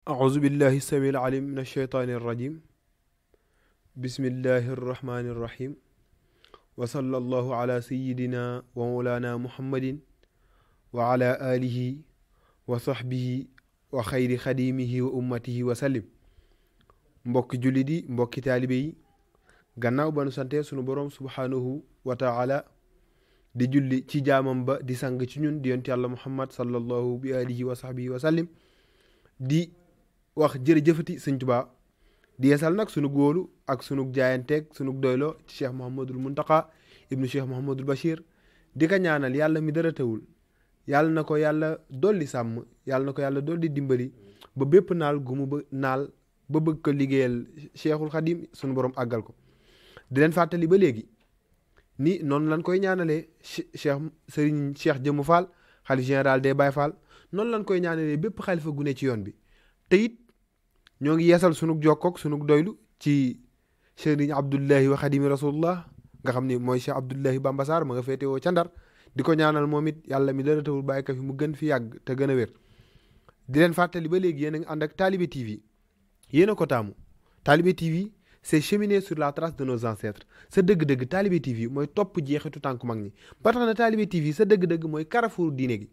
أعوذ بالله السميع العليم من الشيطان الرجيم بسم الله الرحمن الرحيم وصلى الله على سيدنا ومولانا محمد وعلى آله وصحبه وخير خديمه وأمته وسلم mbokki jullit yi mbokki taalibe yi gannaaw ba nu sante sunu boroom subhaanahu wa taala di julli ci jaamam ba di sang ci ñun di yonent yàlla muhammad sallallahu bi alihi wa sahbihi wa sallim di wax jërëjëfati sëñ Tuubaa di yeesal nag sunu góolu ak sunu jaayanteeg sunu doylo ci cheikh Mouhamadul Muntaqa ibnu cheikh Mouhamadul Bachir di ko ñaanal yàlla mi dara tawul yàlla na ko yàlla dolli sàmm yàlla na ko yàlla dolli dimbali ba bépp naal gu mu naal ba bëgg ko liggéeyal cheikhul xadim sunu borom àggal ko di leen fàttali ba léegi ni noonu lañ koy ñaanalee cheikh Serigne Cheikh Jëmm Fall xalif général des Baye Fall noonu lañ koy ñaanalee bépp xalifa gu ne ci yoon bi te it ñoo ngi yeesal sunug jokkoog sunug doylu ci Serigne Abdullahi wa Xadimi Rasulullah nga xam ni mooy Cheikh Abdullahi Bamba Sarr ma nga féetewoo ca Ndar di ko ñaanal moom it yàlla mi dara tawul bàyyi ko fi mu gën fi yàgg te gën a wér di leen fàttali ba léegi yéen a ngi ànd ak Talibé TV yéen a ko taamu Talibé TV c'est cheminer sur la trace de nos ancêtres sa dëgg-dëgg Talibé TV mooy topp jeexitu tànku mag ñi ba tax na Talibé TV sa dëgg-dëgg mooy carrefour diine gi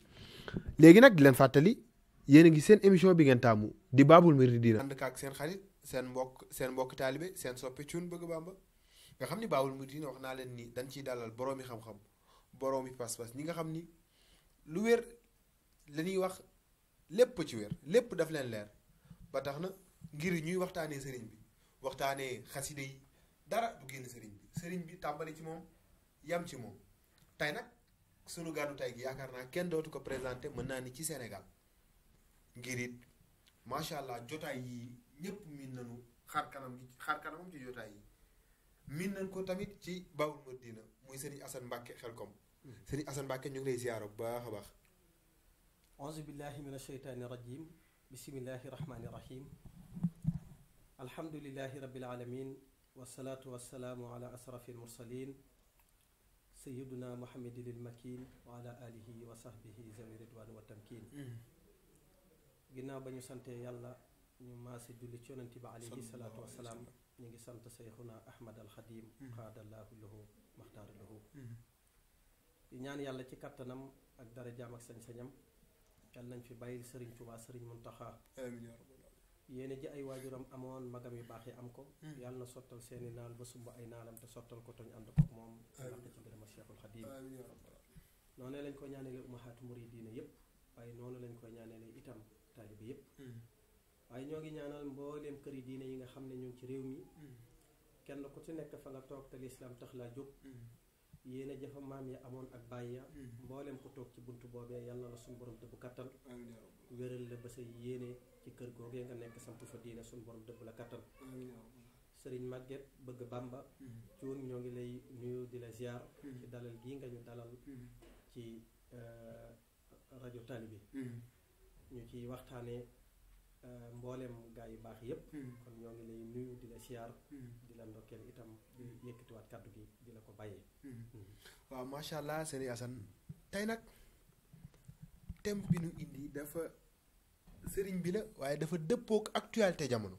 léegi nag di leen fàttali yéen a ngi seen émission bi ngeen taamu di Baabul Muridiina ànd ak seen xarit seen mbokk taalibe seen soppe cuun bëgg Bàmba nga xam ni Baabul Muridiina wax naa leen ni dañ ciy dalal boroomi xam-xam boroomi pas-pas ñi nga xam ni lu wér la ñuy wax lépp ci wér lépp daf leen leer ba tax na ngir ñuy waxtaanee sëriñ bi waxtaanee xaside yi dara du génn sëriñ bi tàmbali ci moom yam ci moom tey nag sunu gàddu tey gi yaakaar naa kenn dootu ko présenté mën naa ni ci Sénégal ngir it macha allah jotaay yi ñëpp miin nañu xaar kanamam ci jotaay yi miin nañ ko tamit ci Baabul Muridiina muy Serigne Assane Mbacke Xelkom Serigne Assane Mbacke ñu ngi lay ziyaara bu baax a baax. auzu billahi min asheytaani rajim bismillahi rahmaani rahim alhamdulillahi rabbil alamin wasalaatu wasalaamu ala asrafi almursalin sayiduna muhammadin ilmakin wa ala alihi wa sahbihi zawi ridwan wa tamkin ginnaaw ba ñu sante yàlla ñu maase julli ci yonent bi alayhi salaatu wasalaam ñu ngi sant seyxuna ahmad alxadim xaadallahu lahu maxtaara lahu di ñaan yàlla ci kattanam ak darajaam ak sañ-sañam yàlla nañ fi bàyyil sëriñ Tuubaa sëriñ Muntaxa amiin yaa rabbal aalamiin yéene ji ay waajuram amoon magam yu baax yi am ko yàlla na sottal seeni naal ba sumb ay naalam te sottal ko toñ ànd ko moom laq ci ngërëma cheikhul xadim amiin yaa rabbal aalamiin noonu lañ ko ñaanale umahaatu muridiina yépp waaye noonu lañ ko ñaanale itam taalibe yépp waaye ñoo ngi ñaanal mbooleem këri diine yi nga xam ne ñu ngi ci réew mi kenn ku ci nekk fa nga toog te lislaam tax laa jóg yéene jafa maam ya amoon ak bàyyi ya mbooleem ku toog ci buntu boobee yàlla la suñu borom dëbb kattan wéral la ba sa yéene ci kër googee nga nekk samp fa diine suñu borom dëbb la kattan sëriñ Maguette bëgg Bàmba cuun ñoo ngi lay nuyu di la ziar ci dalal gii nga ñu dalal ci rajo Talibé ñu ci waxtaanee mboolem gaa yu baax yépp kon ñoo ngi lay nuyu di la siyaar di la ndokkeel itam di yëkkatiwaat kàddu gi di la ko bàyyee waaw macha allah sëriñ Assane tey nag thème bi nu indi dafa sëriñ bi la waaye dafa dëppook actualité jamono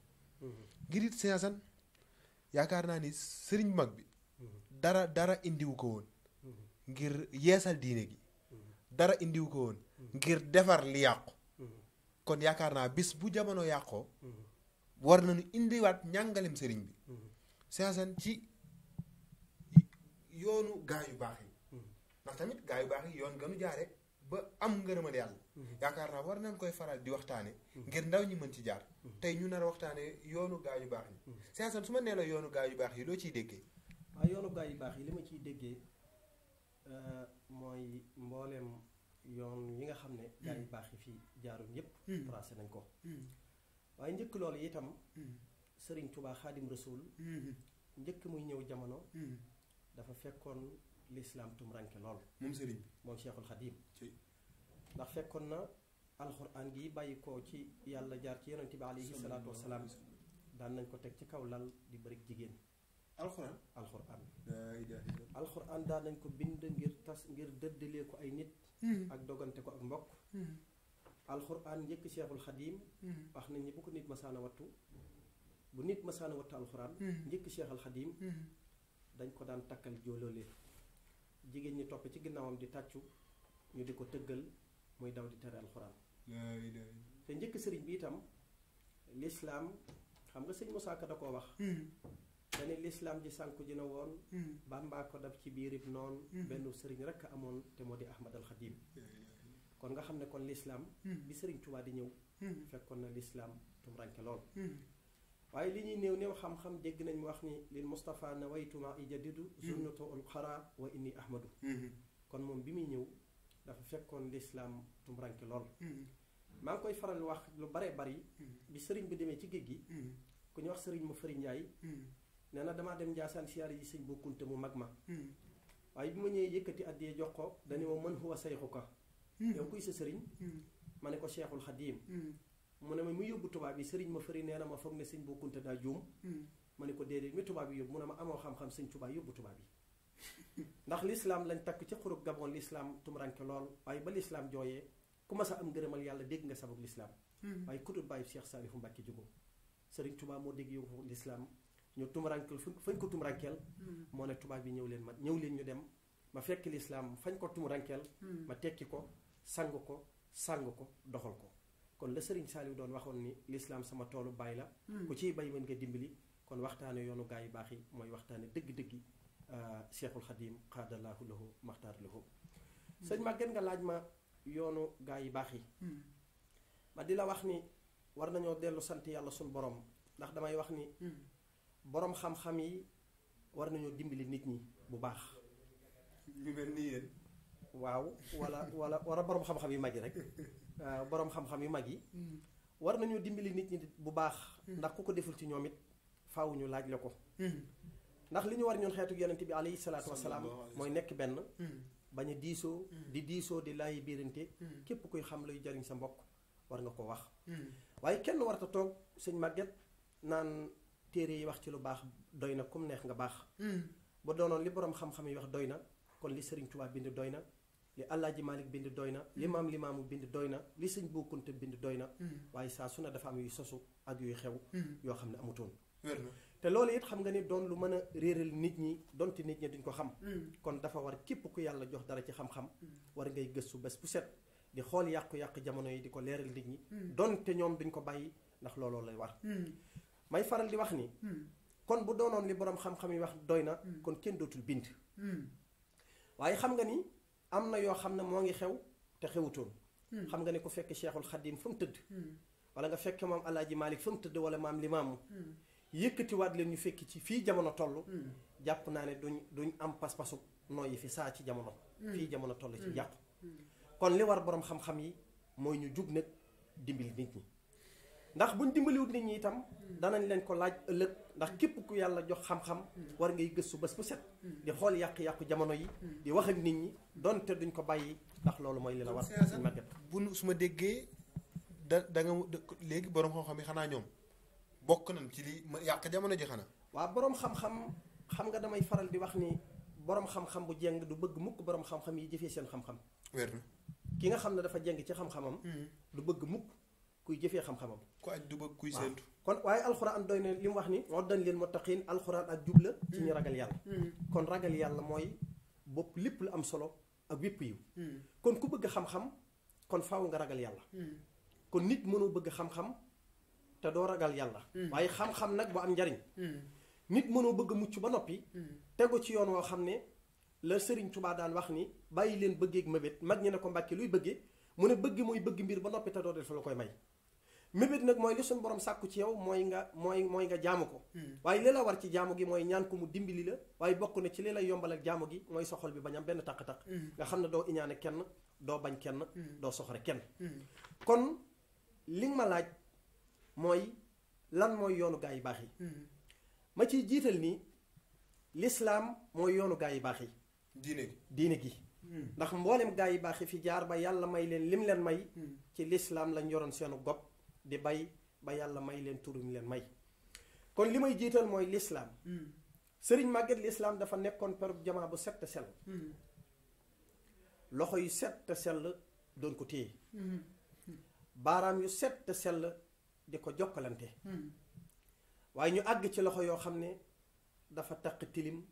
ngir it sëriñ Assane yaakaar naa ni sëriñ mag bi dara indiwu ko woon ngir yeesal diine gi dara indiwu ko woon ngir defar li yàqu kon yaakaar naa bis bu jamono yàqoo war nañu indiwaat njàngalem sëriñ bi sëriñ ci yoonu gaa yu baax yi ndax tamit gaa yu baax yi yoon gënu jaare ba am ngërëmal yàlla yaakaar naa war nañ koy faral di waxtaane ngir ndaw ñi mën ci jaar tey ñu nar a waxtaane yoonu gaa yu baax yi sëriñ su ma nee la yoonu gaa yu baax yi loo ciy déggee waaw yoonu gaa yu baax yi li ma ciy déggee mooy mbooleem yoon yi nga xam ne gaa yu baax yi fii jaarum yépp tracé nañ ko waaye njëkk loolu itam sëriñ Tuubaa xaadim rasuul njëkk muy ñëw jamono dafa fekkoon lislaam tumranke lool moom sëriñ bi moom cheikhul xadim ndax fekkoon na alxuraan gi bàyyi ko ci yàlla jaar ci yonent bi alayhi salaatu wasalaam daan nañ ko teg ci kaw lal di bëri jigéen alxuraan daan nañ ko bind ngir dëddalee ko ay nit ak dogante ko ak mbokk alxuraan njëkk Cheikhul Xadim wax nañ ni bu ko nit masaana wattu bu nit masaana wattu alxuraan njëkk Cheikhul Xadim dañ ko daan takkal jóolóole jigéen ñi topp ci ginnaawam di tàccu ñu di ko tëggal muy daw di tere alxuraan te njëkk sëriñ bi itam lislaam xam nga sëñ Musaa Ka da koo wax dane lislaam ji sànku ji na woon Bàmbaa ko dab ci biirib noonu benn sëriñ rekk amoon te moo di Ahmad al Xadim kon nga xam ne kon lislaam bi sëriñ Tuubaa di ñëw fekkoon na lislaam tumranke lool waaye li ñuy néew néew xam-xam dégg nañ mu wax ni lil Mustafa na waytuma ijadidu zunnato ul xara wa inni ahmadu kon moom bi muy ñëw dafa fekkoon lislaam tumranke lool maa ngi koy faral wax lu bare bari bi sëriñ bi demee ci géej gi ku ñu wax sëriñ ma fëri Njaay nee na damaa dem Njaasaan siyaare ji sëñ bokkunte mu mag ma waaye bi ma ñëwee yëkkati àddiyee jox ko dañu ma mën huwa sayxuka yow kuy sa sëriñ ma ne ko Cheikhul Xadim mu ne ma mu yóbbu tubaab yi sëriñ ma fëri nee na ma foog ne sëñ bokkunte daa juum ma ne ko déedéet mi tubaab yi yóbbu mu ne ma amoo xam-xam sëñ Tuubaa yóbbu tubaab yi ndax lislaam lañ takk ci xurub Gabon lislaam tumuranke lool waaye ba lislaam jooyee ku ma sa am ngërëmal yàlla dégg nga sabab lislaam waaye ku dul bàyyi Cheikh Saalihu Mbàkke jógo sëriñ Tuubaa moo dégg yow lislaam ñu tumurankeel fañ ko tumurankeel moo ne tubaab yi ñëw leen ñu dem ma fekk lislaam fañ ko tumurankeel ma tekki ko sang ko doxal ko kon la sëriñ Saaliw doon waxoon ni lislaam sama toolu baay la ku ciy bay mën nga dimbali kon waxtaane yoonu gaa yu baax yi mooy waxtaane dëgg-dëggi Cheikhul Xadim xaadalaahu lahu maxtaar lahu sëñ Maguette nga laaj ma yoonu gaa yi baax yi ma di la wax ni war nañoo dellu sant yàlla suñu borom ndax damay wax ni borom xam-xam yi war nañoo dimbali nit ñi bu baax ñu mel ni yéen waaw wala borom xam-xam yu mag yi rek borom xam-xam yu mag yi war nañoo dimbali nit ñi bu baax ndax ku ko deful ci ñoom it faaw ñu laaj la ko ndax li ñu war ñun xeetu yonent bi alayhi salaatu wasalaam mooy nekk benn bañ a diisoo di laayi biirante képp kuy xam luy jariñ sa mbokk war nga ko wax waaye kenn warta toog sëñ Maguette naan téere yi wax ci lu baax doy na kum neex nga baax ba doonoon li borom xam-xam yi wax doy na kon li sëriñ Tuubaa bind doy na li Alaaji Maalik bind doy na li maam Limaamu bind doy na li sëñ Bou Kounta bind doy na waaye saa su ne dafa am yuy sosu ak yuy xew yoo xam ne amutoon te loolu it xam nga ni doon lu mën a réeral nit ñi donte nit ñi duñ ko xam kon dafa war képp ku yàlla jox dara ci xam-xam war ngay gëstu bés bu set di xool yàqu-yàqu jamono yi di ko leeral nit ñi donte ñoom duñ ko bàyyi ndax looloo lay war may faral di wax ni kon bu doonoon li borom xam-xam yi wax doy na kon kenn dootul bind waaye xam nga ni am na yoo xam ne moo ngi xew te xewutoon xam nga ni ku fekk Cheikhul Xadim fa mu tëdd wala nga fekk moom Alaaji Maalik fa mu tëdd wala maam Limaamu yëkkatiwaat leen ñu fekk ci fii jamono toll jàpp naa ne duñ am pas-pasu nooyi fi saa ci jamono fii jamono toll ci yàqu kon li war borom xam-xam yi mooy ñu jug nag dimbali nit ñi ndax buñ dimbaliwut nit ñi itam danañ leen ko laaj ëllëg ndax képp ku yàlla jox xam-xam war ngay gëstu bés bu set di xool yàq-yàqu jamono yi di wax ak nit ñi donte duñ ko bàyyi ndax loolu mooy li la war suñ Maguette bu su ma déggee da nga léegi borom xam-xam yi xanaa ñoom bokk nañ ci li yàq jamono ji xanaa waaw borom xam-xam xam nga damay faral di wax ni borom xam-xam bu jeng du bëgg mukk borom xam-xam yi jëfee seen xam-xam wér na ki nga xam ne dafa jeng ci xam-xamam du bëgg mukk kuy jëfee xam-xamam ku aj du bëgg kuy séentu kon waaye alxuraan doy na li mu wax ni uddan lil muttaqiin alxuraan ak jubla ci ñu ragal yàlla kon ragal yàlla mooy bopp lépp lu am solo ak wépp yiw kon ku bëgg xam-xam kon faaw nga ragal yàlla kon nit mënoo bëgg xam-xam te doo ragal yàlla waaye xam-xam nag bu am njariñ nit mënoo bëgg mucc ba noppi tegu ci yoon woo xam ne la Sëriñ Tuubaa daan wax ni bàyyi leen bëggeeg mébét mag ñi ne ko Mbàkke luy bëggee mu ne bëgg mooy bëgg mbir ba noppi te doo def la koy may mébét nag mooy li suñu borom sàkku ci yow mooy nga jaamu ko waaye li la war ci jaamu gi mooy ñaan ko mu dimbali la waaye bokk na ci li lay yombalal jaamu gi mooy sa xol bi bañ am benn taq-taq nga xam ne doo iñaane kenn doo bañ kenn doo soxore kenn kon li nga ma laaj mooy lan mooy yoonu gaa yi baax yi ma ciy jiital ni lislaam mooy yoonu gaa yi baax yi diine gi ndax mboolem gaa yi baax yi fi jaar ba yàlla may leen lim leen may ci lislaam lañ yoroon seenu gopp di bay ba yàlla may leen turuñ leen may kon li may jiital mooy lislaam sëriñ Maguette lislaam dafa nekkoon perub jamaa bu set te sell loxo yu set te sell doon ko téye baaraam yu set te sell di ko jokkalante waaye ñu àgg ci loxo yoo xam ne dafa taq tilim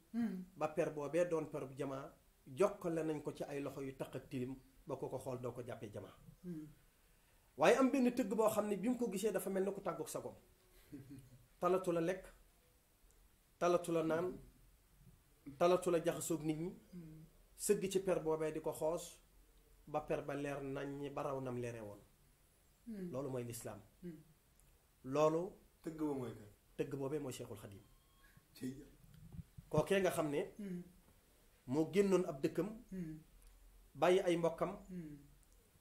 ba per boobee doon per bu jamaa jokkale nañ ko ci ay loxo yu taq ak tilim ba ko xool doo ko jàppee jamaa waaye am benn tëgg boo xam ne bi mu ko gisee dafa mel ni ku tàggoog sagoom talatu la lekk talatu la naan talatu la jaxasoog nit ñi sëgg ci per boobee di ko xoos ba per ba leer nañ ba raw nam leeree woon loolu mooy lislaam loolu tëgg ba mooy kan tëgg boobee mooy Cheikhul Khadim kookee nga xam ne moo génnoon ab dëkkam bàyyi ay mbokkam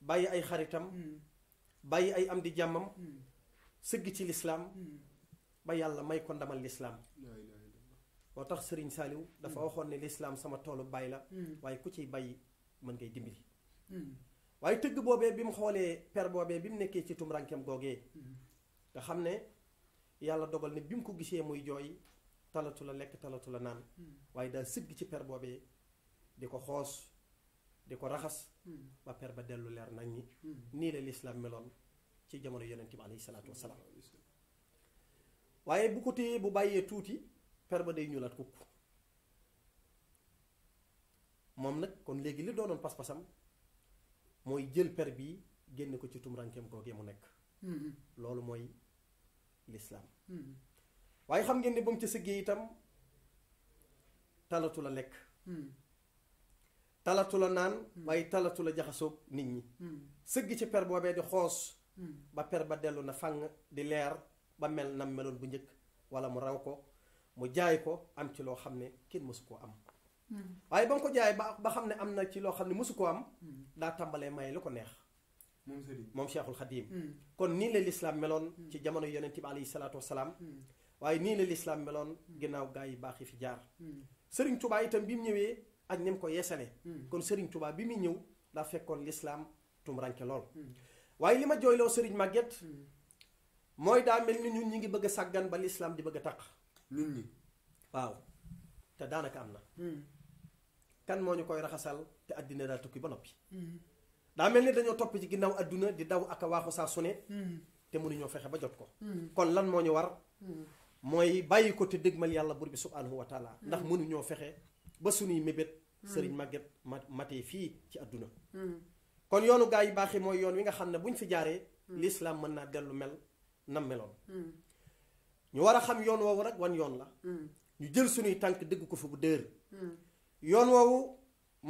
bàyyi ay xaritam bàyyi ay am di jàmmam sëgg ci lislaam ba yàlla may ko ndamal lislaam moo tax Sëriñ Saaliw dafa waxoon ne lislaam sama toolu bàyyi la waaye ku ciy bàyyi mën ngay dimbali waaye tëgg boobee bi mu xoolee per boobee bi mu nekkee ci tumrankem googee nga xam ne yàlla dogal ne bi mu ko gisee muy jooy talatu la lekk talatu la naan waaye daal sëgg ci per boobee di ko xoos di ko raxas ba per ba dellu leer nañ ñi nii la lislaam meloon ci jamono yonent bi alayhi salaatu wasalaam waaye bu ko téyee bu bàyyee tuuti per ba day ñuulaat kukk moom nag kon léegi li doonoon pas-pasam mooy jël per bii génne ko ci tumrankeem googee mu nekk loolu mooy lislaam waaye xam ngeen ne ba mu ca sëggee itam talatu la lekk talatu la naan waaye talatu la jaxasoog nit ñi sëgg ci per boobee di xoos ba per ba dellu na fàng di leer ba mel nam meloon bu njëkk wala mu raw ko mu jaay ko am ci loo xam ne kenn mësu koo am waaye ba mu ko jaay ba xam ne am na ci loo xam ne mësu koo am daa tàmbalee maye lu ko neex moom Cheikhul Khadim kon nii la lislaam meloon ci jamono yonent bi alayhi salaatu wasalaam waaye nii la lislaam meloon ginnaaw gaa yi baax yi fi jaar Sëriñ Tuubaa itam bi mu ñëwee ak ni mu ko yeesale kon Sëriñ Tuubaa bi muy ñëw daa fekkoon lislaam tumranke lool waaye li ma jooyloo Sëriñ Màgget mooy daa mel ni ñun ñi ngi bëgg a sàggan ba lislaam di bëgg a taq nit ñi waaw te daanaka am na kan moo ñu koy raxasal te àddina daa tukki ba noppi daa mel ni dañoo topp ci ginnaaw àdduna di daw ak a waaxu saa su ne te mënuñoo fexe ba jot ko kon lan moo ñu war mooy bàyyi ko te dëgmal yàlla buur bi subhaanahu wa taala ndax mënuñoo fexe ba suñuy mébét Sëriñ Màgget matee fii ci àdduna kon yoonu gaa yi baaxi mooy yoon wi nga xam ne buñ fi jaaree lislaam mën naa dellu mel nam meloon ñu war a xam yoon woowu rek wan yoon la ñu jël suñuy tànk dëgg ko fi bu dër yoon woowu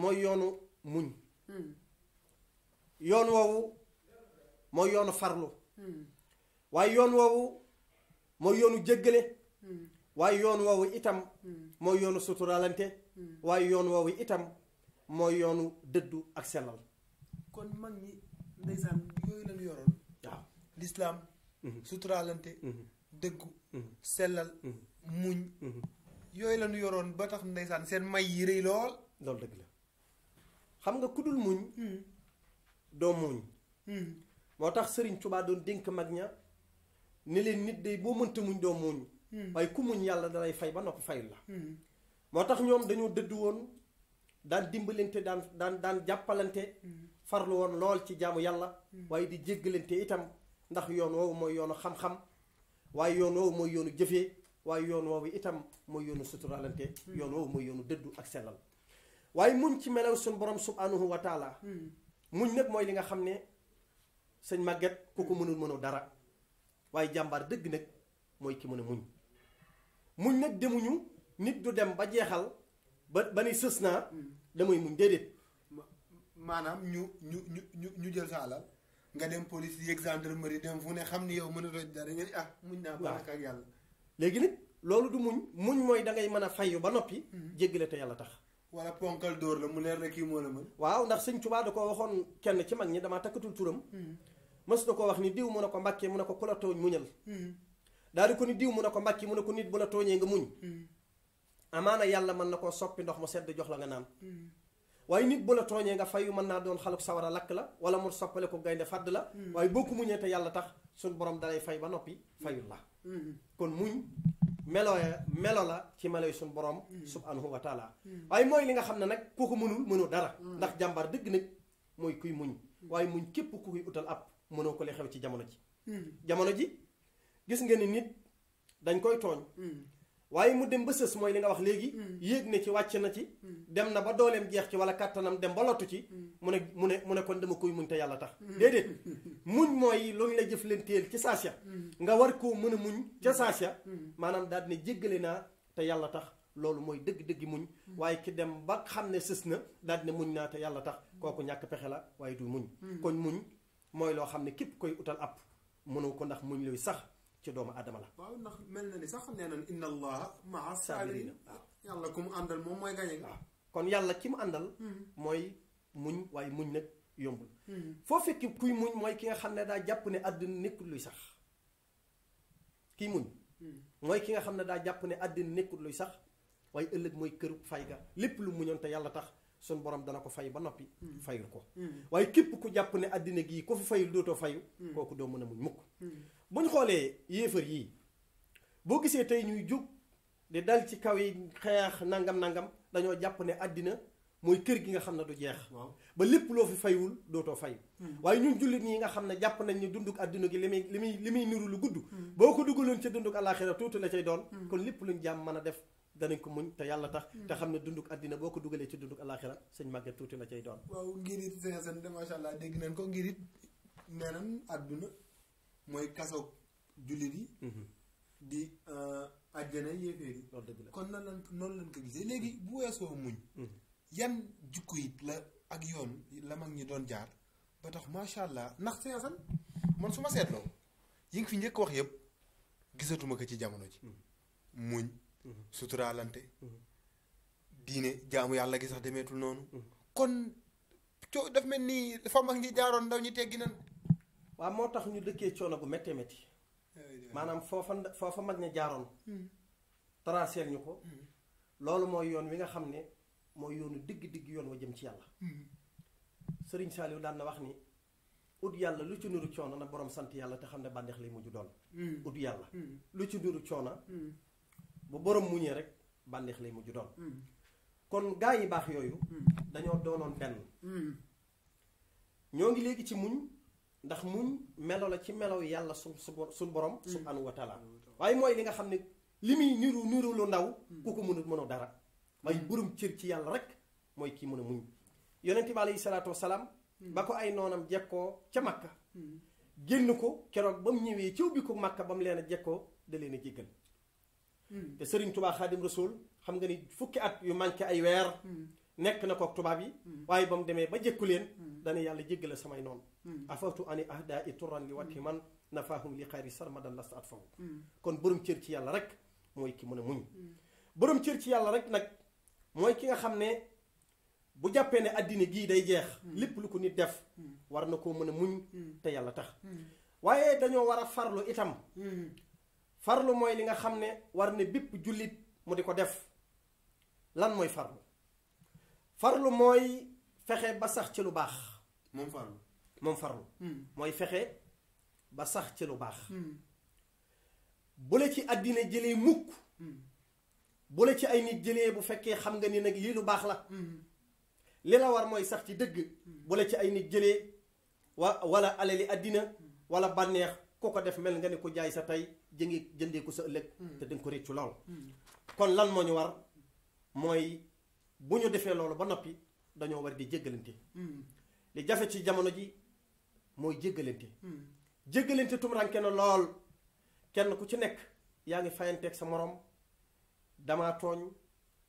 mooy yoonu muñ yoon woowu mooy yoonu farlu waaye yoon woowu mooy yoonu jéggale waaye yoon woowu itam mooy yoonu suturaalante waaye yoon woowu itam mooy yoonu dëddu ak sellal kon mag ñi ndeysaan yooyu lañu yoroon waaw lislaam suturaalante dëggu sellal muñ yooyu lañu yoroon ba tax ndeysaan seen may yi rëy lool loolu dëgg la xam nga ku dul muñ doo muñ moo tax Sëriñ Tuubaa doon dénk mag ña ne leen nit day boo mënta muñ doo muñ waaye ku muñ yàlla dalay fay ba noppi fayul la moo tax ñoom dañoo dëdd woon daan dimbalante daan jàppalante farlu woon lool ci jaamu yàlla waaye di jéggalante itam ndax yoon woowu mooy yoonu xam-xam waaye yoon woowu mooy yoonu jëfee waaye yoon woowu itam mooy yoonu suturaalante yoon woowu mooy yoonu dëddu ak sellal waaye muñ ci melaw suñ borom subhanahu wa taala muñ nag mooy li nga xam ne sëñ Màgget ku ko mënul dara waaye jàmbaar dëgg nag mooy ki mën a muñ nag demuñu nit du dem ba jeexal ba ni sës naa damay muñ déedéet maanaam ñu jël sa alal nga dem police yeeg gendarmerie dem fu ne xam ni yow mën a toj dara nga ni muñ naa baraka ak yàlla léegi nag loolu du muñ mooy dangay mën a fayu ba noppi jéggale te yàlla tax wala ponkal dóor la mu leer na kii moo la mën waaw ndax Sëñ Tuubaa da ko waxoon kenn ci mag ñi damaa takkatul turam mës na ko wax ni diw mu ne ko Mbàkke mu ne ko ku la tooñ muñal daal di ko ni diw mu ne ko Mbàkke mu ne ko nit bu la tooñee nga muñ amaana yàlla mën na koo soppi ndox mu sedd jox la nga naan waaye nit bu la tooñee nga fayu mën naa doon xaluk sawara lakk la wala mu soppale ko gaynde fàdd la waaye boo ko muñee te yàlla tax suñ borom dalay fay ba noppi fayul la kon muñ melo la ci melo yi suñ borom subhanahu wa taala waaye mooy li nga xam ne nag ku ko mënul mënoo dara ndax jàmbaar dëgg nag mooy kuy muñ waaye muñ képp ku koy utal ab mënoo ko li xew ci jamono ji jamono ji gis nga ni nit dañ koy tooñ waaye mu dem ba sës mooy li nga wax léegi yéeg na ci wàcc na ci dem na ba dooleem jeex ci wala kàttanam dem ba lottu ci mu ne kon dama koy muñ te yàlla tax déedéet muñ mooy lu ñu la jëflanteel ci saasya nga war koo mën a muñ ca saasya maanaam daal ne jéggale naa te yàlla tax loolu mooy dëgg-dëggi muñ waaye ki dem ba xam ne sës na daal ne muñ naa te yàlla tax kooku ñàkk pexe la waaye du muñ kon muñ mooy loo xam ne képp koy utal app mënoo ko ndax muñ luy sax ci doomu adama la. waaw ndax mel na ni sax nee nañ inna allaha maa saabiriin yàlla ku mu àndal moom mooy gañe. waaw kon yàlla ki mu àndal. mooy muñ waaye muñ nag yombul. foo fekki kuy muñ mooy ki nga xam ne daa jàpp ne àddina nekkul luy sax kii muñ. mooy ki nga xam ne daa jàpp ne àddina nekkul luy sax waaye ëllëg mooy këru fay ga lépp lu muñoon te yàlla tax sun borom dana ko fay ba noppi. fayul ko. waaye képp ku jàpp ne àddina gii ku fi fayul dootoo fayu. kooku doo mën a muñ mukk. bu ñu xoolee yéefar yii boo gisee tey ñuy jug di dal ci kaw yi xeex nangam dañoo jàpp ne àddina mooy kër gi nga xam ne du jeex. ba lépp loo fi faywul dootoo fay. waaye ñun jullit ñi nga xam ne jàpp nañ ne dunduk àddina gi li muy niru lu gudd. boo ko dugaloon ca dunduk àllaaxira tuuti la cay doon. kon lépp luñ jàmm mën a def danañ ko muñ te yàlla tax. te xam ne dunduk àddina boo ko dugalee ci dunduk àllaaxira sëñ màgget tuuti la cay doon. waaw ngir it seen macha allah dégg nañ ko ngir it nee nañ àdduna mooy kasoog jullit yi. di àjjana yéeféer yi. loolu dëgg la kon noonu lañ ko gisee léegi bu weesoo muñ. yan jukko it la ak yoon la mag ñi doon jaar ba tax macha allah ndax seesan man su ma seetloo yi nga fi njëkk wax yëpp gisatuma ko ci jamono ji. muñ. suturaalante. diine jaamu yàlla gi sax demeetul noonu. kon daf mel ni fa mag ñi jaaroon ndaw ñi teggi nan. waaw moo tax ñu dëkkee coono bu méttee métti maanaam foofa mag ña jaaroon traceel ñu ko loolu mooy yoon wi nga xam ne mooy yoonu digg yoon wa jëm ci yàlla sëriñ Saliou daan na wax ni ut yàlla lu ci nuru coono na borom sant yàlla te xam ne bànneex lay mujj doon ut yàlla lu ci nuru coono bu borom muñee rek bànneex lay mujj doon kon gaa yi baax yooyu dañoo doonoon benn ñoo ngi léegi ci muñ ndax muñ melo la ci melow yàlla suñ borom subhanahu wa taala waaye mooy li nga xam ne li muy niru lu ndaw ku ko mënul dara waaye borom cër ci yàlla rek mooy kii mën a muñ yonent bi alayhi salaatu wasalaam ba ko ay noonam jekkoo ca makka génn ko keroog ba mu ñëwee ci ubbi ko makka ba mu leen a jekkoo da leen a jéggal te Sëriñ Tuubaa Xaadim Rasuul xam nga ni fukki at yu manqué ay weer nekk na kook tubaab yi waaye ba mu demee ba jëkku leen dana yàlla jéggale samay noonu afawtu ani ahda i turan li wati man nafaahum li xayri sarmadan lasta at fahu kon borom cër ci yàlla rek mooy ki mën a muñ borom cër ci yàlla rek nag mooy ki nga xam ne bu jàppee ne àddina gii day jeex lépp lu ko nit def war na koo mën a muñ te yàlla tax waaye dañoo war a farlu itam farlu mooy li nga xam ne war ne bépp jullit mu di ko def lan mooy farlu mooy fexe ba sax ci lu baax moom farlu mooy fexe ba sax ci lu baax bu la ci àddina jëlee mukk bu la ci ay nit jëlee bu fekkee xam nga ni nag lii lu baax la li la war mooy sax ci dëgg bu la ci ay nit jëlee wala alali àddina wala bànneex ku ko def mel nga ne ko jaay sa tey jëndee ko sa ëllëg te danga ko réccu lool kon lan moo ñu war mooy bu ñu defee loolu ba noppi dañoo war di jéggalante li jafe ci jamono ji mooy jéggalante tumuraanke na lool kenn ku ci nekk yaa ngi fayanteeg sa morom damaa tooñ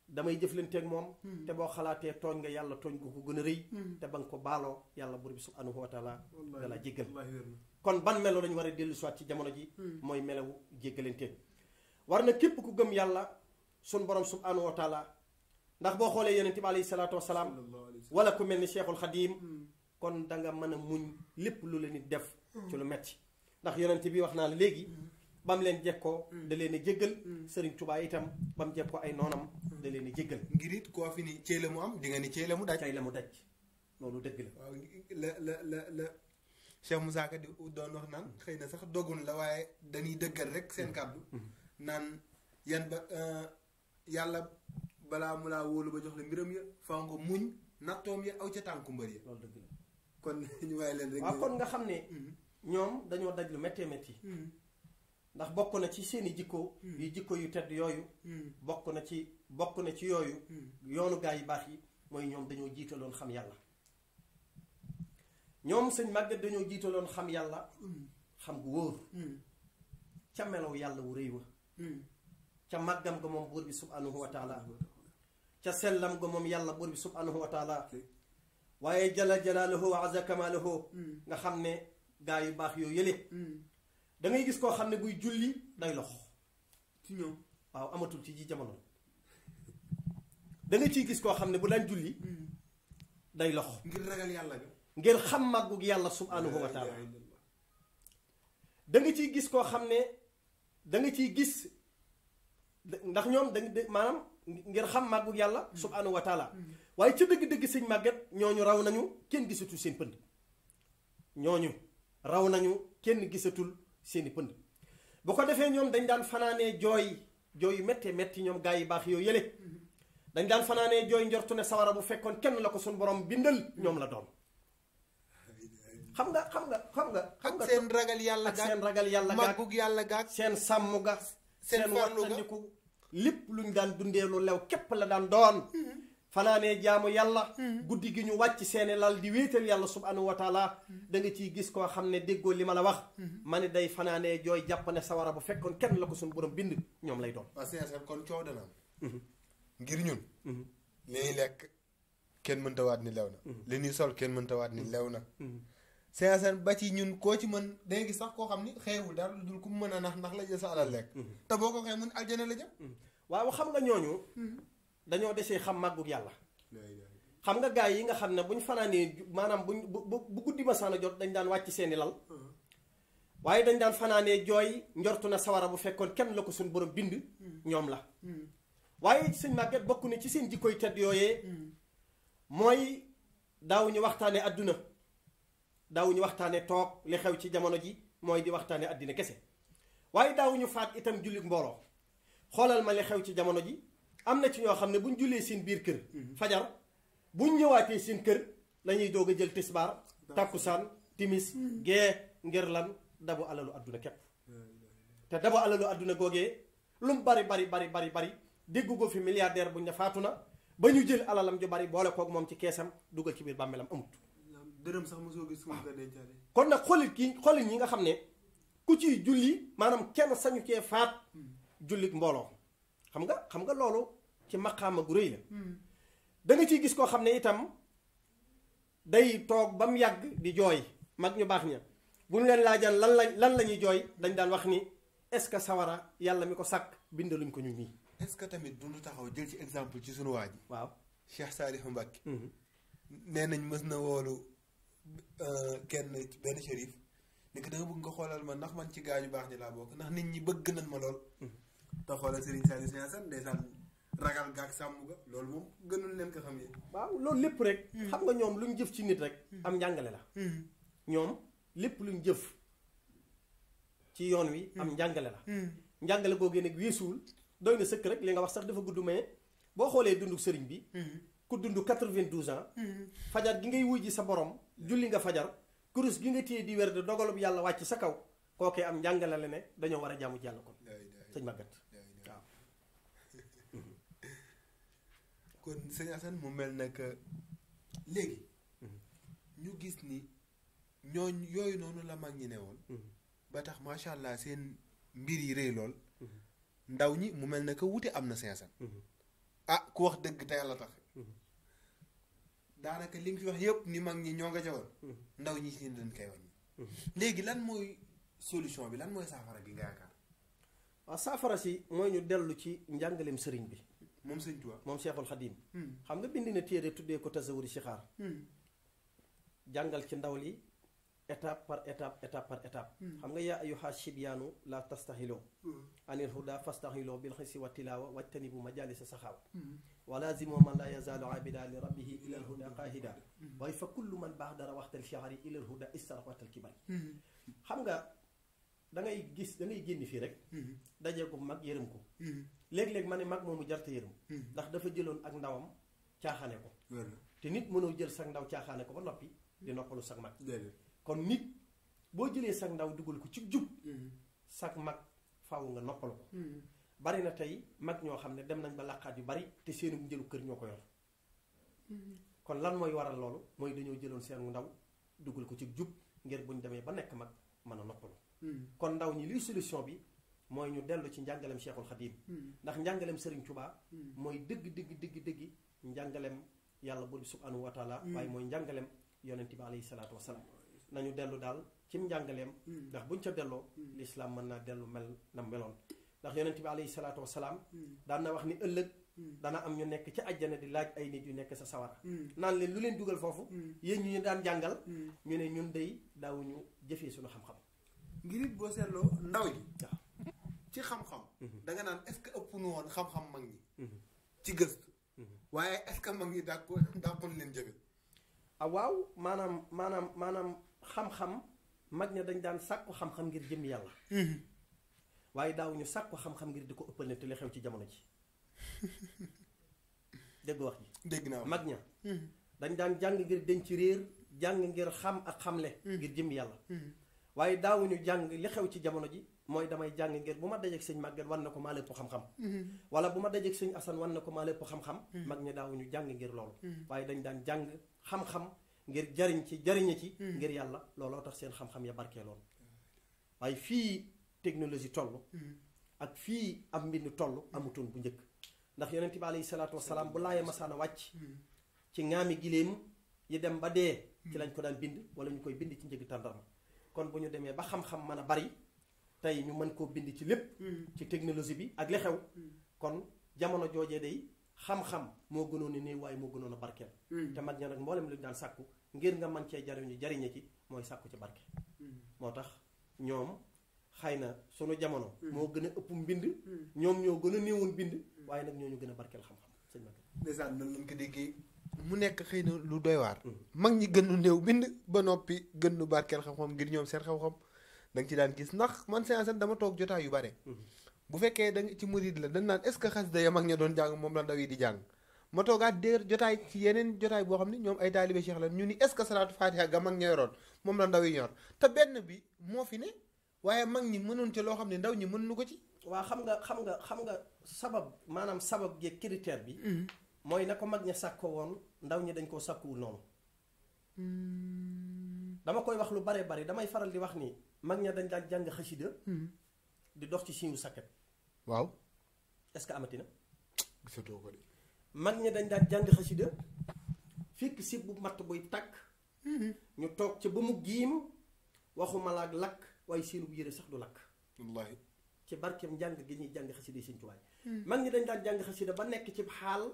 damay jëflanteeg moom te boo xalaatee tooñ nga yàlla tooñ nga ko gën a rëy te ba nga ko baaloo yàlla buur bi subhanahu wa taala da la jéggal kon ban melo lañu war a dellu soit ci jamono ji mooy melewu jéggalante war na képp ku gëm yàlla sun borom subhanahu wa taala ndax boo xoolee yonent bi alayhi salaatu wasalaam wala ku mel ni Cheikhul Xadim kon danga mën a muñ lépp lu la nit def ci lu metti ndax yonent bi wax naa la léegi ba mu leen jekkoo da leen a jéggal Sëriñ Tuubaa itam ba mu jekkoo ay noonam da leen a jéggal ngir it koo fi ni cey la mu am di nga ni cey la mu daj loolu dëgg la waaw la Cheikh Moussa Ka di doon wax naan xëy na sax dogun la waaye dañuy dëggal rek seen kàddu naan yan ba yàlla balaa mu laa wóolu ba jox la mbiram ya faw nga muñ nattoom ya aw ca tànku mbër ya loolu dëgg la kon ñu waaye leen rek waaw kon nga xam ne ñoom dañoo daj lu méttee métti ndax bokk na ci seeni jikko yu jikko yu tedd yooyu bokk na ci yooyu yoonu gaa yi baax yi mooy ñoom dañoo jiitaloon xam yàlla ñoom sëñ Maguette dañoo jiitaloon xam yàlla xam gu wóor ca melow yàlla wu rëy wa ca màggam ga moom buur bi subhanahu wa taala ca sellam ga moom yàlla buur bi subhanahu wa taala waaye jala jalaaluhu wa azza kamaaluhu nga xam ne gaa yu baax yoo yële da ngay gis koo xam ne buy julli day lox ci ñoom waaw amatul ci ji jamono da nga ciy gis koo xam ne bu daan julli day lox ngir ragal yàlla ga ngir xam màggug yàlla subhanahu wa taala da nga ciy gis koo xam ne da nga ciy gis ndax ñoom maanaam ngir xam màggug yàlla subhanahu wa taala waaye ca dëgg-dëgg sëñ Maguette ñooñu raw nañu kenn gisatul seen pënd ñooñu raw nañu kenn gisatul seeni pënd bu ko defee ñoom dañ daan fanaanee jooy yu méttee métti ñoom gaa yi baax yoo yële dañ daan fanaanee jooy njortu ne sawara bu fekkoon kenn la ko suñ borom bindal ñoom la doon xam nga seen ragal yàlla ak seen ragal yàlla gaag màggug yàlla gaag seen sàmm ga seen farlu ga wattandiku lépp luñ daan dundee lu lew képp la daan doon fanaanee jaamu yàlla guddi gi ñu wàcc seeni lal di wéetal yàlla subhanahu wa taala da nga ciy gis koo xam ne déggoo li ma la wax ma ne day fanaanee jooy jàpp ne sawara bu fekkoon kenn la ko suñu borom bind ñoom lay doon waaw sincère kon coow dana am ngir ñun li ñuy lekk kenn mënta waat ni lew na li ñuy sol kenn mënta waat ni lew na sincère ba ci ñun koo ci mën danga gis sax koo xam ni xeewul dara lu dul ku mën a nax ndax la jël sa alal lekk te boo ko xëy mun aljana la jëm waaw xam nga ñooñu dañoo desee xam màggug yàlla xam nga gaay yi nga xam ne buñ fanaanee maanaam bu guddi ma saana jot dañ daan wàcc seeni lal waaye dañ daan fanaanee jooy njortu na sawara bu fekkoon kenn la ko suñ borom bind ñoom la waaye sëñ Maguette bokk na ci seen jikkoy tedd yooyee mooy daawuñu waxtaane adduna daawuñu waxtaane toog li xew ci jamono ji mooy di waxtaane addina kese waaye daawuñu faat itam jullit mbooloo xoolal ma li xew ci jamono ji am na ci ñoo xam ne buñ jullee seen biir kër fajar buñ ñëwaatee seen kër lañuy doog a jël tisbaar tàkkusaan timis gee ngir lan dabu alalu adduna képp te dabu alalu adduna googee lu mu bari déggu ko fi milliardaire buñ ne faatu na ba ñu jël alalam ju bari boole koog moom ci keesam dugal ci biir bàmmeelam amut dërëm sax mosoo gis nga dencaale kon nag xolit ñi nga xam ne ku ciy julli maanaam kenn sañu cee faat jullit mbooloo xam nga loolu ci maqaama gu rëy la da nga ciy gis koo xam ne itam day toog ba mu yàgg di jooy mag ñu baax ña bu ñu leen laajal lan la ñuy jooy dañ daan wax ni est-ce que sawara yàlla mi ko sàkk bindaluñ ko ñun ñii. est-ce que tamit du ñu taxaw jël ci exemple ci sunu waa ji. waaw Cheikh Saliou Mbacké. nee nañ mës na woolu kenn benn shérif ni ko da nga bëgg nga xoolal ma ndax man ci gaa yu baax ñi laa bokk ndax nit ñi bëgg nañ ma lool. te xoolal Serigne Saliou Sy ndeysaan ragal gaag sàmm ga loolu moom gënul leen ko xam yéen. waaw loolu lépp rek. xam nga ñoom lu ñu jëf ci nit rek. am njàngale la. ñoom lépp lu ñu jëf ci yoon wi. am njàngale la. njàngale googee nag weesuwul doy na sëkk rek li nga wax sax dafa gudd mais boo xoolee dundu sëriñ bi. ku dund 92 ans. fajar gi ngay wuy ji sa borom julli nga fajar kurus gi nga téye di wér de dogalub yàlla wàcc sa kaw kookee am njàngale la ne dañoo war a jaamu ci yàlla kon sëñ Maguette waaw. kon sëñ Assane mu mel ne que léegi ñu gis ni ñooñ yooyu noonu la mag ñi ne woon ba tax macha allah seen mbir yi rëy lool ndaw ñi mu mel ne que wuute am na sëñ Assane ah ku wax dëgg te yàlla tax daanaka li nga fi wax yëpp ni mag ñi ñoo nga ca woon ndaw ñi si dañ koy wàññi léegi lan mooy solution bi lan mooy saafara gi nga yaakaar. waaw saafara si mooy ñu dellu ci njàngaleem sëriñ bi moom sëñ Tuubaa moom Cheikhul Khadim xam nga bind na téere tuddee ko tasawuri sixaar jàngal ci ndaw li étape par étape xam nga yaa ayyuha shibyaanu la tastahiloo anil huda fastahiloo bil xisi wa tilaawa wajtanibu majalisa saxaawa walazimoo man la yazaalu abida li rabbihi ila al huda qaahida waaye fa kullu man baadara waxtal shihari ila al huda istaraxwatal kibari xam nga da ngay génn fii rek dajee ko mag yërëm ko léeg-léeg ma ne mag moomu jarte yërëm ndax dafa jëloon ak ndawam caaxaane ko te nit mënoo jël sag ndaw caaxaane ko ba noppi di noppalu sag mag kon nit boo jëlee sag ndaw dugal ko ci jub sag mag faaw nga noppal ko bari na tey mag ñoo xam ne dem nañ ba làqaat yu bari te seenu njëlu kër ñoo ko yor kon lan mooy waral loolu mooy dañoo jëloon seen ndaw dugal ko ci jub ngir buñ demee ba nekk mag mën a noppalu kon ndaw ñi liy solution bi mooy ñu dellu ci njàngaleem Cheikhul Khadim ndax njàngaleem Serigne Touba mooy dëgg njàngaleem yàlla bu di subhanahu wa taala waaye mooy njàngaleem yonent bi alayhi salaatu wasalaam nañu dellu daal cim njàngaleem ndax buñ ca delloo lislaam mën naa dellu mel na meloon ndax yonent bi alayhi salaatu wasalaam daan na wax ni ëllëg dana am ñu nekk ci àjjana di laaj ay nit yu nekk sa sawara naan leen lu leen dugal foofu yéen ñu daan jàngal ñu ne ñun day daawuñu jëfee suñu xam-xam ngir it boo seetloo ndaw ji ci xam-xam danga naan est-ce que ëpp nu woon xam-xam mag ñi ci gëstu waaye est-ce que mag ñi dàqul leen jëfe waaw maanaam xam-xam mag ña dañ daan sàkku xam-xam ngir jëm yàlla waaye daawuñu sàkku xam-xam ngir di ko ëppal ne te li xew ci jamono ji dégg wax ji dégg naa mag ña dañ daan jàng ngir denc réer jàng ngir xam ak xamle ngir jëm yàlla waaye daawuñu jàng li xew ci jamono ji mooy damay jàng ngir bu ma dajeek sëñ Màgget wan na ko maa lépp xam-xam wala bu ma dajeek sëñ Asan wan na ko maa lépp xam-xam mag ña daawuñu jàng ngir loolu waaye dañ daan jàng xam-xam ngir jariñe ci ngir yàlla looloo tax seen xam-xam ya barkeeloon waaye fii technologie toll ak fii am mbind toll amutoon bu njëkk ndax yonent bi alayhi salaatu wasalaam bu laayee masaana wàcc ci ŋaami giléem yi dem ba dee ci lañ ko daan bind wala ñu koy bind ci njëgi tàndarma kon bu ñu demee ba xam-xam mën a bari tey ñu mën koo bind ci lépp ci technologie bi ak li xew kon jamono joojee day xam-xam moo gënoon a néew waaye moo gënoon a barkeel te mag ña nag mboolem lu ñu daan sàkku ngir nga mën cee jariñe ci mooy sàkku ci barke moo tax ñoom xëy na sunu jamono moo gën a ëpp mbind ñoom ñoo gën a néewoon bind waaye nag ñoo ñu gën a barkeel xam-xam sëñ Maguette ndeysaan noonu lañ ko déggee mu nekk xëy na lu doy waar mag ñi gën nu néew bind ba noppi gën nu barkeel xam-xam ngir ñoom seen xam-xam da nga ci daan gis ndax man seen dama toog jotaay yu bare bu fekkee da nga ci murid la dañ naan est-ce que xasida ya mag ña doon jàng moom la ndaw yi di jàng ma toogaat déer jotaay ci yeneen jotaay boo xam ne ñoom ay taalibe Cheikh la ñu ni est-ce que salaatu fatiha ga mag ña yoroon moom la ndaw yi ñor te benn bi moo fi ne waaye mag ñi mënoon ci loo xam ne ndaw ñi mën nu ko ci waa xam nga sabab maanaam sabab gi critère bi mooy na ko mag ña sàkko woon ndaw ñi dañ koo sàkkuwul noonu dama koy wax lu bare bari damay faral di wax ni mag ña dañ daan jàng xasida di dox ci siiwu sakket waaw est-ce que amati na gisatoo ko de mag ña dañ daan jàng xasida fekk si bu matt buy tàkk ñu toog ca ba mu giim waxuma la ak lakk waaye seenu bu yére sax du lakk wallaahi ci barkeem njàng gi ñuy jàng xasida yi Sëñ Tuubaa mag ñi dañ daan jàng xasida ba nekk ci xaal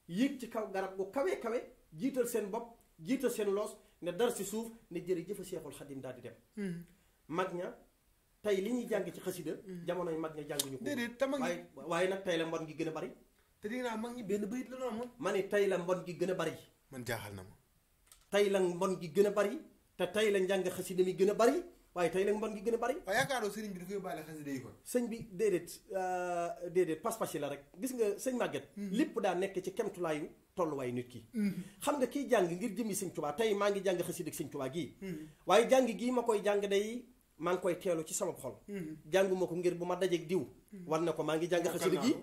yéeg ci kaw garab gu kawe kawe jiital seen bopp jiital seen loos ne dara si suuf ne jërëjëf Seexul Xadim daal di dem mag ña tey li ñuy jàng ci xasida jamono yi mag ña jànguñu ko déedéet te mag ñi waaye nag tey la mbon gi gën a bari te dinaa mag ñi benn bayit la noonu ma ne tey la mbon gi gën a bari man jaaxal na ma tey la mbon gi gën a bari te tey la njàng xasida mi gën a bari waaye tey la mbon gi gën a bari waaye yaakaaroo sëriñ bi da koy bàyyi xasida yi kon sëñ bi déedéet pas-pas yi la rek gis nga sëñ Maguette lépp daa nekk ci kemtulaayu tolluwaayu nit ki xam nga kiy jàng ngir jëmmi Sëñ Tuubaa tey maa ngi jàng xasida ak Sëñ Tuubaa gii waaye jàng gii ma koy jàng day maa ngi koy teelu ci sama xol jànguma ko ngir bu ma dajeeg diw war na ko maa ngi jàng xasida gi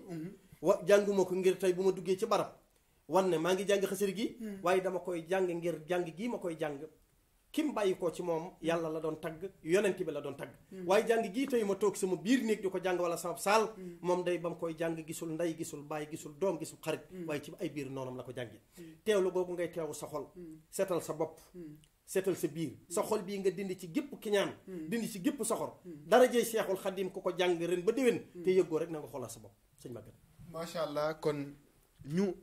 jànguma ko ngir tey bu ma duggee ci barab war ne maa ngi jàng xasida gi waaye dama koy jàng ngir jàng gii ma koy jàng kim bàyyi ko ci moom yàlla la doon tagg yonent bi la doon tagg waaye jàng gii tey ma toog sama biir néeg di ko jàng wala sama saal moom day ba mu koy jàng gisul ndey gisul baay gisul doom gisul xarit waaye ci ay biir noonam la ko jàngi teewlu googu ngay teewu sa xol seetal sa bopp seetal sa biir sa xol bii nga dindi ci gépp kiñaan dindi ci gépp soxor dara jëy Seexul Xadim ku ko jàng ren ba déwén te yëggoo rek na nga xoolal sa bopp sëñ Maguette macha allah kon ñu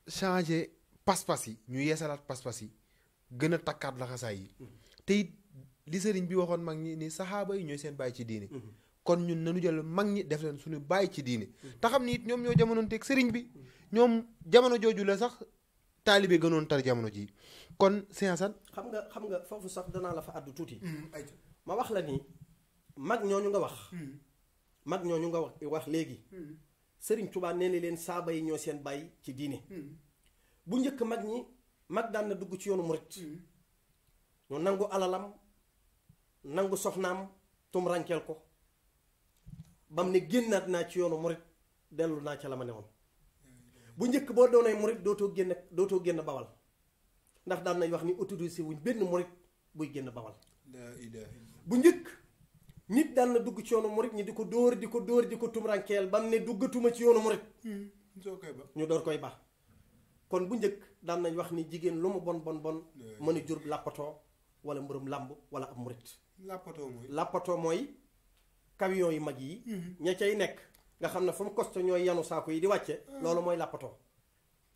changé pas-pas yi ñu yeesalaat pas-pas yi gën a takkaat laxasaay yi te it li sëriñ bi waxoon mag ñi ni saxaaba yi ñooy seen bàyyi ci diine kon ñun nañu jël mag ñi def leen suñu bàyyi ci diine te xam ni it ñoom ñoo jamonoonteeg sëriñ bi ñoom jamono jooju la sax taalibe gënoon tar jamono ji kon séansan xam nga foofu sax danaa la fa àddu tuuti ma wax la ni mag ñooñu nga wax léegi sëriñ Tuubaa nee na leen saaba yi ñoo seen bàyyi ci diine bu njëkk mag daan na dugg ci yoonu murit ñu nangu alalam nangu soxnaam tumurankeel ko bam ne génnaat naa ci yoonu murit dellu naa ca la ma ne woon bu njëkk boo doonee murit dootoo génn bawal ndax daan nañ wax ni autorisé wuñ benn murit buy génn bawal bu njëkk nit daan na dugg ci yoonu murit ñi di ko dóor tumurankeel bam ne duggatuma ci yoonu murit ñu door koy ba kon bu njëkk daan nañ wax ni jigéen lu mu bon mën a jur làppatoo wala mbërëm làmb wala ab murit làppatoo mooy camion yu mag yi ña cay nekk nga xam ne fu mu koste ñooy yanu saako yi di wàcce loolu mooy làppatoo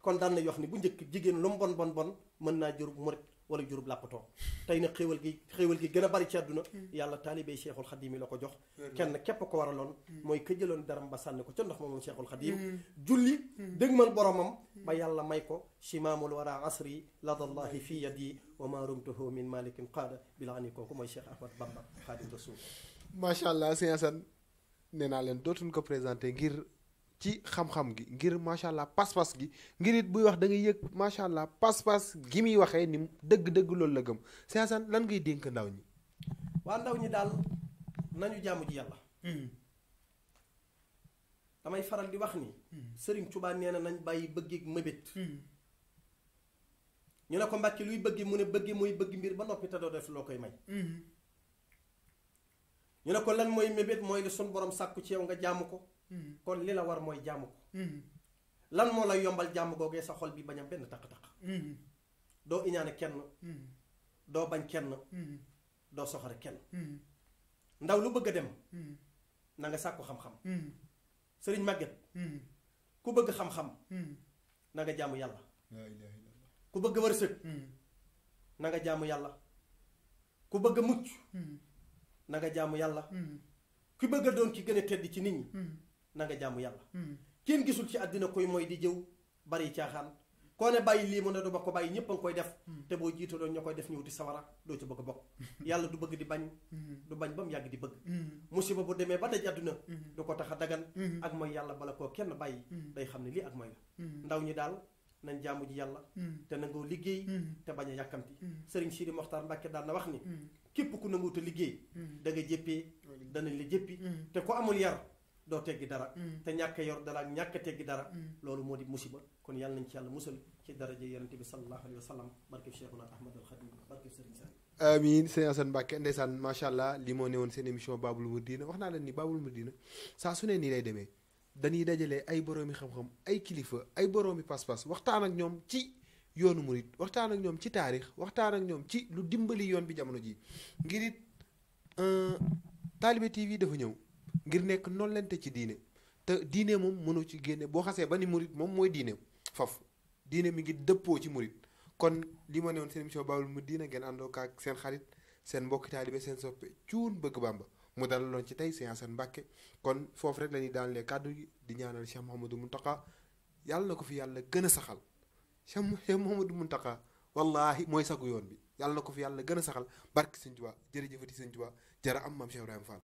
kon daan nañ wax ni bu njëkk jigéen lu mu bon mën naa jurub murit wala jurub làppatoo tey na xéewal gi gën a bari ci àdduna yàlla taalibey Cheikhul Khadim yi la ko jox kenn képp ko waraloon mooy ka jëloon daram ba sànni ko ca ndox moom Cheikhul Khadim julli dëgmal boromam ba yàlla may ko shimaamul wara asri ladallahi fi yadi wa ma rumtuhu min malikin qaada bilaani kooku mooy Cheikh Ahmad Bamba Khadim Rasoul macha allah sëñ Assane nee naa leen dootuñ ko présenté ngir ci xam-xam gi ngir macha allah pas-pas gi ngir it buy wax da ngay yëg macha allah pas-pas gi muy waxee ni dëgg-dëgg loolu la gëm sëñ Assane lan ngay dénk ndaw ñi. waa ndaw ñi daal nañu jaamu ji yàlla. damay faral di wax ni. Serigne Touba nee na nañ bàyyi bëgg mëbét. ñu ne ko Mbàkke luy bëgg mu ne bëgg mooy bëgg mbir ba noppi te doo def loo koy may. ñu ne ko lan mooy mébét mooy li sun borom sàkku ci yow nga jaamu ko. kon li la war mooy jaamu ko. lan moo lay yombal jaamu googee sa xol bi bañ a benn taq-taq. doo iñaane kenn. doo bañ kenn. doo soxore kenn. ndaw lu bëgg a dem. na nga sàkku xam-xam. sëriñ màgget. ku bëgg xam-xam. na nga jaamu yàlla. ku bëgg wërsëg. na nga jaamu yàlla. ku bëgg mucc. na nga jaamu yàlla. ku bëgg a doon ki gën a tedd ci nit ñi. na nga jaamu yàlla. kenn gisul ci àddina koy mooy di jëw bari caaxaan koo ne bàyyi lii mu ne du ba ko bàyyi ñëpp a ngi koy def. te boo jiitoo doon ñoo koy def ñu wuti sawara doo ci bëgg a bokk. yàlla du bëgg di bañ. du bañ ba mu yàgg di bëgg. musiba bu demee ba daj àdduna. du ko tax a dagan. ak mooy yàlla bala koo kenn bàyyi. day xam ne lii ak mooy la. ndaw ñi daal nañ jaamu ji yàlla. te nangoo liggéey. te bañ a yàkkamti. Serigne Sidi Mokhtar Mbacke daan na wax ni. képp ku nanguwut a liggéey. da nga jëppee danañ la jëppi. te ku amul yar doo teggi dara. te ñàkk a yor dara ak ñàkk a teggi dara. loolu moo di musiba kon yàlla nañ ci yàlla musal ci daraja yonent bi sallallahu alayhi wa sallam barke Cheikhuna Ahmad al Khadim barke Serigne Sall. amiin sëñ Assane Mbacke ndeysaan macha allah li moo ne woon seen émission Babul Mouridina wax naa leen ni Babul Mouridina saa su ne nii lay demee dañuy dajale ay boroomi xam-xam ay kilifa ay boroomi pas-pas waxtaan ak ñoom ci yoonu murit waxtaan ak ñoom ci taarix waxtaan ak ñoom ci lu dimbali yoon bi jamono ji ngir it Talibe TV dafa ñëw ngir nekk noonu lente ci diine te diine moom mënoo ci génne boo xasee ba ni murit moom mooy diine faf diine mi ngi dëppoo ci murit kon li ma ne woon seen émission Babul Mouridina ngeen àndoo ak seen xarit seen mbokki taalibe seen soppe cuun bëgg Bàmba mu dalaloon ci tey sëñ Assane Mbacke kon foofu rek la ñuy daanalee kàddu gi di ñaanal Cheikh Mouhamadou Mountakha yàlla na ko fi yàlla gën a saxal Cheikh Mouhamadou Mountakha wallahi mooy sagu yoon bi yàlla na ko fi yàlla gën a saxal barke sëñ Tuubaa jërëjëfati sëñ Tuubaa jara am maam Cheikh Ibrahima Fall